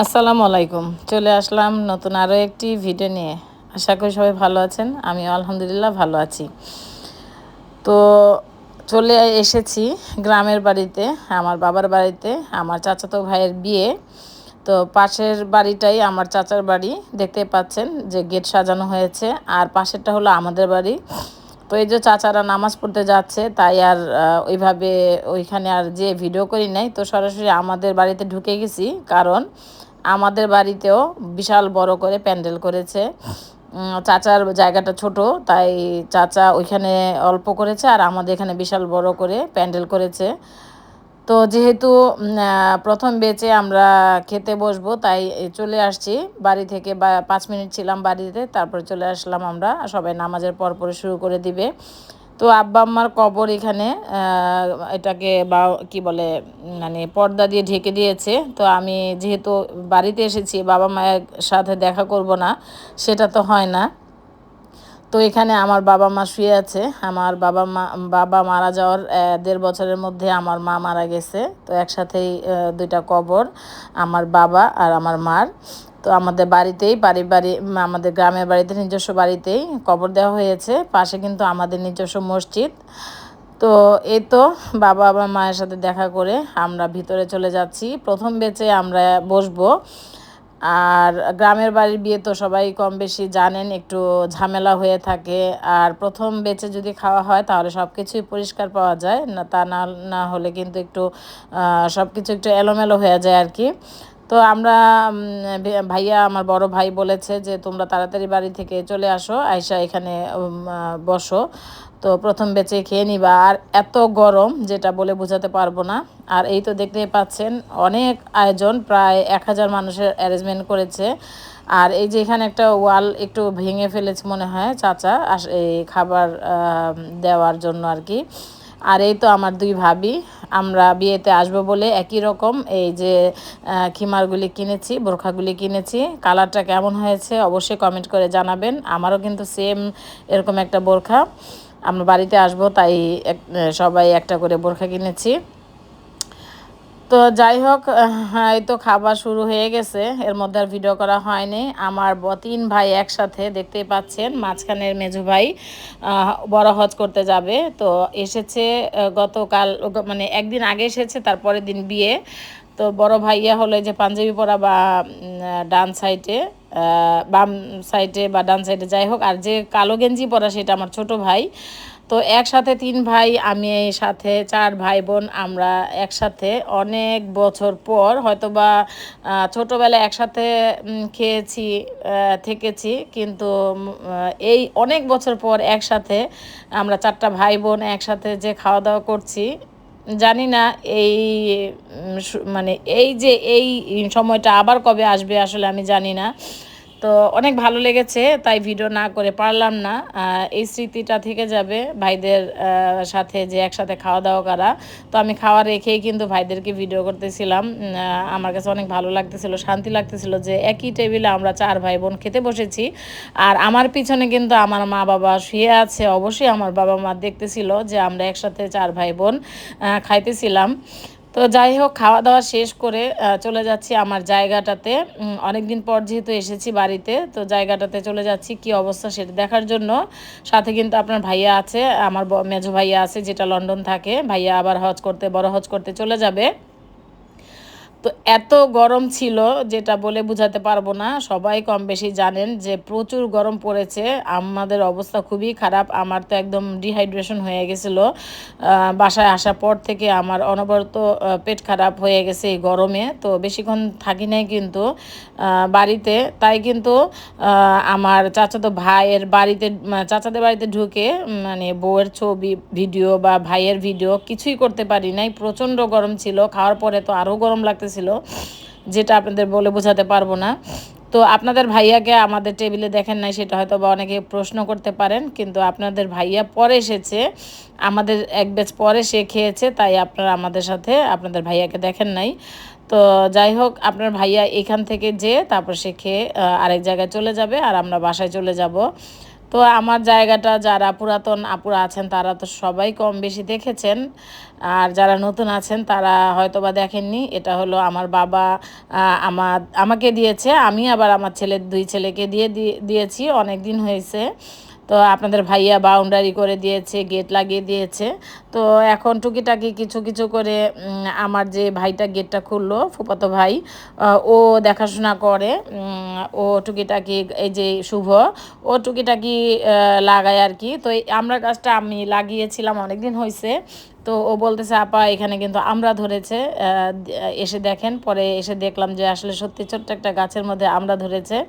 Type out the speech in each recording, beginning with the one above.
আসসালামু আলাইকুম। চলে আসলাম নতুন আরও একটি ভিডিও নিয়ে। আশা করি সবাই ভালো আছেন। আমিও আলহামদুলিল্লাহ ভালো আছি। তো চলে এসেছি গ্রামের বাড়িতে, আমার বাবার বাড়িতে। আমার চাচাতো ভাইয়ের বিয়ে। তো পাশের বাড়িটাই আমার চাচার বাড়ি। দেখতে পাচ্ছেন যে গেট সাজানো হয়েছে, আর পাশেরটা হলো আমাদের বাড়ি। তো এই যে চাচারা নামাজ পড়তে যাচ্ছে, তাই আর ওইভাবে ওইখানে আর যে ভিডিও করি নাই। তো সরাসরি আমাদের বাড়িতে ঢুকে গেছি, কারণ আমাদের বাড়িতেও বিশাল বড় করে প্যান্ডেল করেছে। চাচার জায়গাটা ছোট, তাই চাচা ওইখানে অল্প করেছে, আর আমাদের এখানে বিশাল বড় করে প্যান্ডেল করেছে। তো যেহেতু প্রথম বেচে আমরা খেতে বসবো, তাই চলে আসছি বাড়ি থেকে। 5 মিনিট ছিলাম বাড়িতে, তারপরে চলে আসলাম আমরা। সবাই নামাজের পর পরে শুরু করে দিবে। তো আব্বা আম্মার কবর এখানে এটাকে বা কি বলে, মানে পর্দা দিয়ে ঢেকে দিয়েছে। তো আমি যেহেতু বাড়িতে এসেছি, বাবা মায়ের সাথে দেখা করব না, সেটা তো হয় না। তো এখানে আমার বাবা মা শুয়ে আছে। আমার বাবা মারা যাওয়ার 1.5 বছরের মধ্যে আমার মা মারা গেছে। তো একসাথেই দুইটা কবর, আমার বাবা আর আমার মার। তো আমাদের বাড়িতেই আমাদের গ্রামের বাড়িতে, নিজস্ব বাড়িতেই কবর দেওয়া হয়েছে। পাশে কিন্তু আমাদের নিজস্ব মসজিদ। তো এই তো বাবা আবার মায়ের সাথে দেখা করে আমরা ভিতরে চলে যাচ্ছি। প্রথম বেচে আমরা বসবো। আর গ্রামের বাড়ির বিয়ে তো সবাই কম বেশি জানেন, একটু ঝামেলা হয়ে থাকে। আর প্রথম বেচে যদি খাওয়া হয়, তাহলে সব কিছুই পরিষ্কার পাওয়া যায় না, তা না না হলে কিন্তু একটু সব কিছু একটু এলোমেলো হয়ে যায় আর কি। তো আমরা ভাইয়া, আমার বড় ভাই বলেছে যে তোমরা তাড়াতাড়ি বাড়ি থেকে চলে আসো, আয়সা এখানে বসো। তো প্রথম বেচে খেয়ে নিবা। আর এত গরম, যেটা বলে বোঝাতে পারবো না। আর এই তো দেখতেই পাচ্ছেন, অনেক আয়োজন, প্রায় 1000 মানুষের অ্যারেঞ্জমেন্ট করেছে। আর এই যে এখানে একটা ওয়াল একটু ভেঙে ফেলেছে মনে হয় চাচা, এই খাবার দেওয়ার জন্য আর কি। আর এই তো আমার দুই ভাবি, আমরা বিয়েতে আসবো বলে একই রকম এই যে খিমারগুলি কিনেছি, বোরখাগুলি কিনেছি। কালারটা কেমন হয়েছে অবশ্যই কমেন্ট করে জানাবেন। আমারও কিন্তু সেম এরকম একটা বোরখা। আমরা বাড়িতে আসবো, তাই সবাই একটা করে বোরখা কিনেছি। তো যাই হোক, এই তো খাবার শুরু হয়ে গেছে। এর মধ্যে আর ভিডিও করা হয়নি। আমার 3 ভাই একসাথে, দেখতেই পাচ্ছেন। মাঝখানের মেজো ভাই বড় হজ করতে যাবে। তো এসেছে গতকাল, মানে একদিন আগে এসেছে, তারপরের দিন বিয়ে। তো বড় ভাইয়া হলো যে পাঞ্জাবি পরা বা ডান সাইডে, বাম সাইডে বা ডান সাইডে, যাই হোক। আর যে কালো গেঞ্জি পরা, সেটা আমার ছোট ভাই। তো একসাথে 3 ভাই, আমি সাথে 4 ভাই বোন, আমরা একসাথে অনেক বছর পর হয়তো বা ছোটোবেলায় একসাথে খেয়েছি, থেকেছি, কিন্তু এই অনেক বছর পর একসাথে আমরা 4টা ভাই বোন একসাথে যে খাওয়া দাওয়া করছি। জানি না এই মানে এই যে এই সময়টা আবার কবে আসবে, আসলে আমি জানি না। তো অনেক ভালো লেগেছে, তাই ভিডিও না করে পারলাম না। এই স্মৃতিটা থেকে যাবে ভাইদের সাথে যে একসাথে খাওয়া দাওয়া করা। তো আমি খাওয়া রেখেই কিন্তু ভাইদেরকে ভিডিও করতেছিলাম। আমার কাছে অনেক ভালো লাগতেছিল, শান্তি লাগতেছিল যে একই টেবিলে আমরা 4 ভাই বোন খেতে বসেছি। আর আমার পিছনে কিন্তু আমার মা বাবা শুয়ে আছে। অবশ্যই আমার বাবা মা দেখতেছিল যে আমরা একসাথে 4 ভাই বোন খাইতেছিলাম। তো যাই হোক, খাওয়া দাওয়া শেষ করে চলে যাচ্ছি আমার জায়গাটাতে। অনেক দিন পর যেহেতু এসেছি বাড়িতে, তো জায়গাটাতে চলে যাচ্ছি কি অবস্থা সেটা দেখার জন্য। সাথে কিন্তু আপনার ভাইয়া আছে, আমার মেজো ভাইয়া আছে, যেটা লন্ডন থাকে। ভাইয়া আবার বড় হজ করতে চলে যাবে। তো এত গরম ছিল, যেটা বলে বোঝাতে পারবো না। সবাই কম বেশি জানেন যে প্রচুর গরম পড়েছে। আমাদের অবস্থা খুবই খারাপ। আমার তো একদম ডিহাইড্রেশন হয়ে গেছিল। বাসায় আসার পর থেকে আমার অনবরত পেট খারাপ হয়ে গেছে এই গরমে। তো বেশিক্ষণ থাকি নাই কিন্তু বাড়িতে। তাই কিন্তু আমার চাচাতো ভাইয়ের বাড়িতে, চাচাদের বাড়িতে ঢুকে মানে বউয়ের ছবি ভিডিও বা ভাইয়ের ভিডিও কিছুই করতে পারি নাই। প্রচণ্ড গরম ছিল। খাওয়ার পরে তো আরও গরম লাগতেছিল, যেটা আপনাদের বলে বোঝাতে পারবো না। তো আপনাদের ভাইয়াকে আমাদের টেবিলে দেখেন নাই, সেটা হয়তো বা অনেকে প্রশ্ন করতে পারেন। কিন্তু আপনাদের ভাইয়া পরে এসেছে, আমাদের এক ব্যাচ পরে সে খেয়েছে, তাই আপনারা আমাদের সাথে আপনাদের ভাইয়াকে দেখেন নাই। তো যাই হোক, আপনার ভাইয়া এখান থেকে তারপর সে খেয়ে আরেক জায়গায় চলে যাবে, আর আমরা বাসায় চলে যাব। তো আমার জায়গাটা যারা পুরাতন আপুরা আছেন তারা তো সবাই কম বেশি দেখেছেন, আর যারা নতুন আছেন তারা হয়তো বা দেখেননি। এটা হলো আমার বাবা আমাকে দিয়েছে, আমি আবার আমার দুই ছেলেকে দিয়েছি, অনেক দিন হয়েছে। তো আপনাদের ভাইয়া বাউন্ডারি করে দিয়েছে, গেট লাগিয়ে দিয়েছে। তো এখন টুকিটাকি কিছু কিছু করে আমার যে ভাইটা গেটটা খুললো, ফুফাতো ভাই, ও দেখাশোনা করে। ও টুকিটাকি, এই যে শুভ, ও টুকিটাকি লাগায় আর কি। তো এই আমরা গাছটা আমি লাগিয়েছিলাম, অনেক দিন হয়েছে। তো ও বলতেছে আপা এখানে কিন্তু আমরা ধরেছে, এসে দেখেন। পরে এসে দেখলাম যে আসলে সত্যি ছোট্ট একটা গাছের মধ্যে আমরা ধরেছে।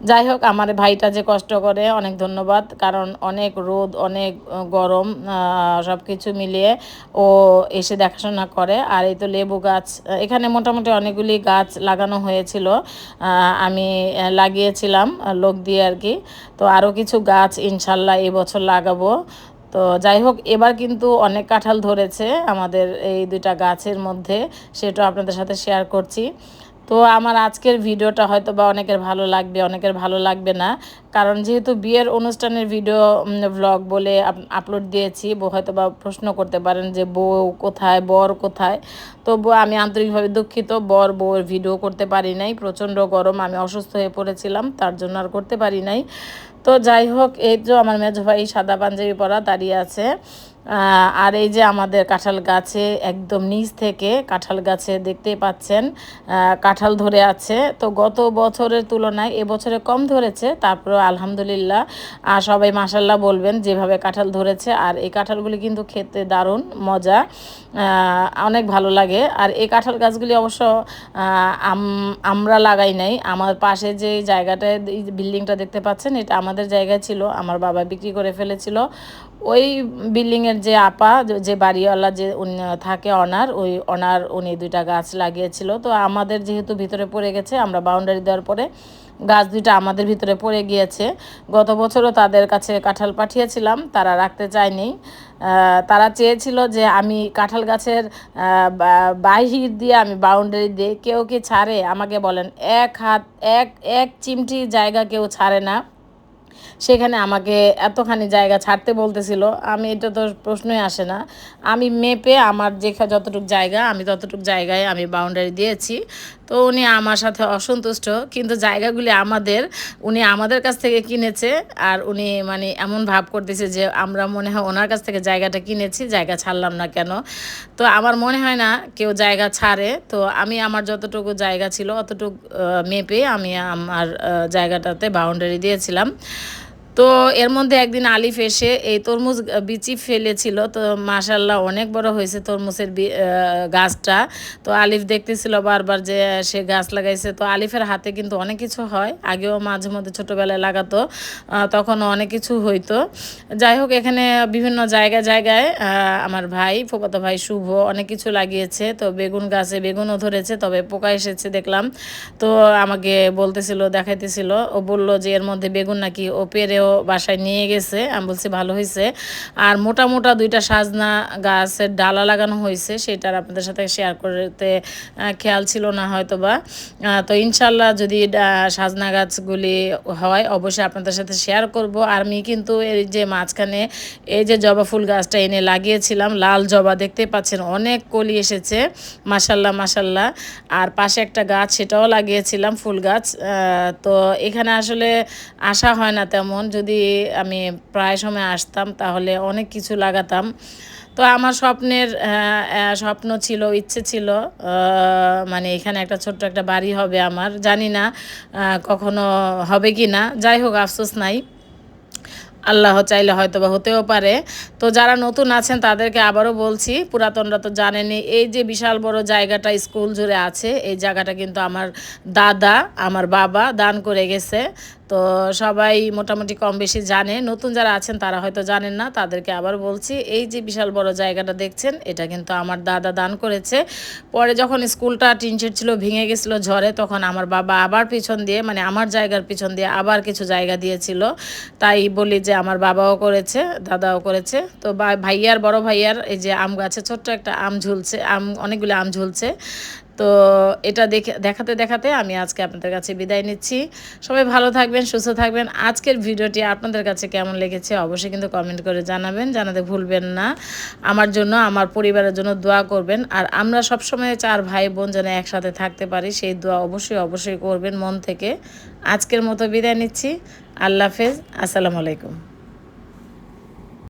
যাই হোক, আমার ভাইটা যে কষ্ট করে, অনেক ধন্যবাদ, কারণ অনেক রোদ, অনেক গরম, সব কিছু মিলিয়ে ও এসে দেখাশোনা করে। আর এই তো লেবু গাছ, এখানে মোটামুটি অনেকগুলি গাছ লাগানো হয়েছিল, আমি লাগিয়েছিলাম লোক দিয়ে আর কি। তো আরও কিছু গাছ ইনশাল্লাহ এবছর লাগাবো। তো যাই হোক, এবার কিন্তু অনেক কাঁঠাল ধরেছে আমাদের এই দুইটা গাছের মধ্যে, সেটাও আপনাদের সাথে শেয়ার করছি। তো আমার আজকের ভিডিওটা হয়তো বা অনেকের ভালো লাগবে, অনেকের ভালো লাগবে না, কারণ যেহেতু বিয়ের অনুষ্ঠানের ভিডিও ভ্লগ বলে আপলোড দিয়েছি, হয়তো বা প্রশ্ন করতে পারেন যে বউ কোথায়, বর কোথায়। তো আমি আন্তরিকভাবে দুঃখিত, বউয়ের ভিডিও করতে পারি নাই, প্রচণ্ড গরম, আমি অসুস্থ হয়ে পড়েছিলাম, তার জন্য আর করতে পারি নাই। তো যাই হোক, এই যে আমার মেজো ভাই সাদা পাঞ্জাবি পরা দাঁড়িয়ে আছে। আর এই যে আমাদের কাঁঠাল গাছে, একদম নিচ থেকে কাঁঠাল গাছে দেখতেই পাচ্ছেন কাঁঠাল ধরে আছে। তো গত বছরের তুলনায় এবছরে কম ধরেছে, তারপরে আলহামদুলিল্লাহ সবাই মাশাল্লাহ বলবেন যেভাবে কাঁঠাল ধরেছে। আর এই কাঁঠালগুলি কিন্তু খেতে দারুণ মজা, অনেক ভালো লাগে। আর এই কাঁঠাল গাছগুলি অবশ্য আমরা লাগাই নাই, আমার পাশে যে জায়গাটায় বিল্ডিংটা দেখতে পাচ্ছেন, এটা আমাদের জায়গায় ছিল, আমার বাবা বিক্রি করে ফেলেছিল। ওই বিল্ডিংয়ের যে আপা, যে বাড়িওয়ালা, যে থাকে অনার, ওই অনার উনি দুইটা গাছ লাগিয়েছিল। তো আমাদের যেহেতু ভিতরে পড়ে গেছে, আমরা বাউন্ডারি দেওয়ার পরে গাছ দুইটা আমাদের ভিতরে পড়ে গিয়েছে। গত বছরও তাদের কাছে কাঁঠাল পাঠিয়েছিলাম, তারা রাখতে চায়নি। তারা চেয়েছিল যে আমি কাঁঠাল গাছের বাহির দিয়ে আমি বাউন্ডারি দিয়ে, কেউ কি ছাড়ে আমাকে বলেন? এক হাত, এক এক চিমটি জায়গা কেউ ছাড়ে না, সেখানে আমাকে এতখানি জায়গা ছাড়তে বলতেছিল। আমি, এটা তো প্রশ্নই আসে না, আমি মেপে আমার যতটুকু জায়গা, আমি ততটুকু জায়গায় আমি বাউন্ডারি দিয়েছি। তো উনি আমার সাথে অসন্তুষ্ট, কিন্তু জায়গাগুলি আমাদের, উনি আমাদের কাছ থেকে কিনেছে। আর উনি মানে এমন ভাব করতেছে যে আমরা মনে হয় ওনার কাছ থেকে জায়গাটা কিনেছি, জায়গা ছাড়লাম না কেন। তো আমার মনে হয় না কেউ জায়গা ছাড়ে। তো আমি আমার যতটুকু জায়গা ছিল অতটুকু মেপে আমি আমার জায়গাটাতে বাউন্ডারি দিয়েছিলাম। তো এর মধ্যে একদিন আলিফ এসে এই তরমুজ বিচি ফেলেছিল। তো মাশাল্লাহ অনেক বড় হয়েছে তরমুজের গাছটা। তো আলিফ দেখতেছিল বারবার যে সে গাছ লাগাইছে। তো আলিফের হাতে কিন্তু অনেক কিছু হয়, আগেও মাঝে মধ্যে ছোটোবেলায় লাগাতো, তখনও অনেক কিছু হইতো। যাই হোক, এখানে বিভিন্ন জায়গায় জায়গায় আমার ভাই, ফুফাতো ভাই শুভ অনেক কিছু লাগিয়েছে। তো বেগুন গাছে বেগুনও ধরেছে, তবে পোকা এসেছে দেখলাম। তো আমাকে বলতেছিল, দেখাইতেছিল, ও বলল যে এর মধ্যে বেগুন নাকি ও পেরেও বাসায় নিয়ে গেছে। আমি বলছি ভালো হয়েছে। আর মোটা মোটা দুইটা সাজনা গাছের ডালা লাগানো হয়েছে, সেটার আপনাদের সাথে শেয়ার করতে খেয়াল ছিল না হয়তো বা। তো ইনশাল্লাহ যদি সাজনা গাছগুলি হয় অবশ্যই আপনাদের সাথে শেয়ার করব। আর আমি কিন্তু এই যে মাঝখানে এই যে জবা ফুল গাছটা এনে লাগিয়েছিলাম, লাল জবা দেখতে পাচ্ছেন, অনেক কলি এসেছে, মাশাল্লাহ মাশাল্লাহ। আর পাশে একটা গাছ, সেটাও লাগিয়েছিলাম, ফুল গাছ। তো এখানে আসলে আসা হয় না তেমন, যদি আমি প্রায় সময় আসতাম তাহলে অনেক কিছু লাগাতাম। তো আমার স্বপ্ন ছিল, ইচ্ছে ছিল, মানে এখানে একটা ছোট্ট একটা বাড়ি হবে আমার, জানি না কখনো হবে কি না। যাই হোক, আফসোস নাই, আল্লাহ চাইলে হয়তো বা হতেও পারে। তো যারা নতুন আছেন তাদেরকে আবারও বলছি, পুরাতনরা তো জানেনি, এই যে বিশাল বড় জায়গাটা স্কুল জুড়ে আছে, এই জায়গাটা কিন্তু আমার দাদা, আমার বাবা দান করে গেছে। তো সবাই মোটামুটি কম বেশি জানে, নতুন যারা আছেন তারা হয়তো জানেন না, তাদেরকে আবার বলছি, এই যে বিশাল বড় জায়গাটা দেখছেন, এটা কিন্তু আমার দাদা দান করেছে। পরে যখন স্কুলটা টিনশেড ছিল, ভেঙে গেছিলো ঝড়ে, তখন আমার বাবা আবার পিছন দিয়ে, মানে আমার জায়গার পিছন দিয়ে আবার কিছু জায়গা দিয়েছিল। তাই বলি যে আমার বাবাও করেছে, দাদাও করেছে। তো ভাইয়ার, বড় ভাইয়ার এই যে আম গাছে ছোট্ট একটা আম ঝুলছে, অনেকগুলো আম ঝুলছে। তো এটা দেখাতে দেখাতে আমি আজকে আপনাদের কাছে বিদায় নিচ্ছি। সবাই ভালো থাকবেন, সুস্থ থাকবেন। আজকের ভিডিওটি আপনাদের কাছে কেমন লেগেছে অবশ্যই কিন্তু কমেন্ট করে জানাবেন, জানাতে ভুলবেন না। আমার জন্য, আমার পরিবারের জন্য দোয়া করবেন। আর আমরা সবসময় 4 ভাই বোন যেন একসাথে থাকতে পারি সেই দোয়া অবশ্যই করবেন মন থেকে। আজকের মতো বিদায় নিচ্ছি। আল্লাহ হাফেজ। আসসালামু আলাইকুম।